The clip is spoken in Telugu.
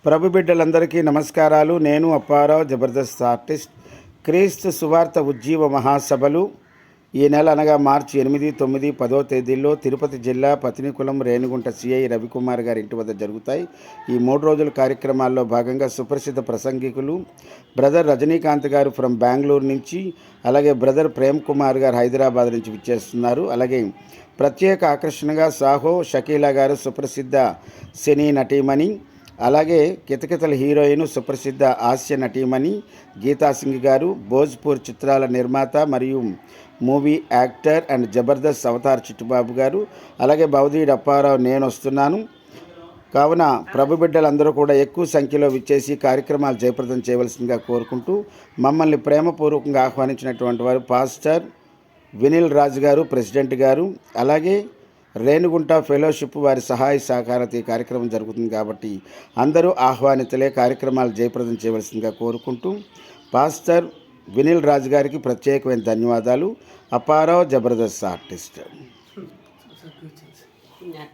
ప్రభు బిడ్డలందరికీ నమస్కారాలు. నేను అప్పారావు, జబర్దస్త్ ఆర్టిస్ట్. క్రీస్తు సువార్త ఉజ్జీవ మహాసభలు ఈ నెల అనగా మార్చి 8, 9, 10 తేదీల్లో తిరుపతి జిల్లా పతినికులం రేణిగుంట సిఐ రవికుమార్ గారి ఇంటి వద్ద జరుగుతాయి. ఈ 3 రోజుల కార్యక్రమాల్లో భాగంగా సుప్రసిద్ధ ప్రసంగికులు బ్రదర్ రజనీకాంత్ గారు ఫ్రమ్ బెంగళూరు నుంచి, అలాగే బ్రదర్ ప్రేమ్ కుమార్ గారు హైదరాబాద్ నుంచి విచ్చేస్తున్నారు. అలాగే ప్రత్యేక ఆకర్షణగా సాహో షకీలా గారు సుప్రసిద్ధ సినీ నటీమణి, అలాగే కితకితల హీరోయిన్ సుప్రసిద్ధ హాస్య నటీమణి గీతా సింగ్ గారు, భోజ్పూర్ చిత్రాల నిర్మాత మరియు movie actor and Jabardasth Avatar Chittubabu గారు, అలాగే బౌదీడ్ అప్పారావు నేను వస్తున్నాను. కావున ప్రభు బిడ్డలందరూ కూడా ఎక్కువ సంఖ్యలో విచ్చేసి కార్యక్రమాలు జయప్రదం చేయవలసిందిగా కోరుకుంటూ మమ్మల్ని ప్రేమపూర్వకంగా ఆహ్వానించినటువంటి వారు పాస్టర్ వినిల్ రాజు గారు, ప్రెసిడెంట్ గారు, అలాగే రేణిగుంట ఫెలోషిప్ వారి సహాయ సహకారంతో ఈ కార్యక్రమం జరుగుతుంది కాబట్టి అందరూ ఆహ్వానితులే. కార్యక్రమాలు జయప్రదం చేయవలసిందిగా కోరుకుంటూ పాస్టర్ వినిల్ రాజు గారికి ప్రత్యేకమైన ధన్యవాదాలు. అప్పారావు, జబర్దస్త్ ఆర్టిస్ట్.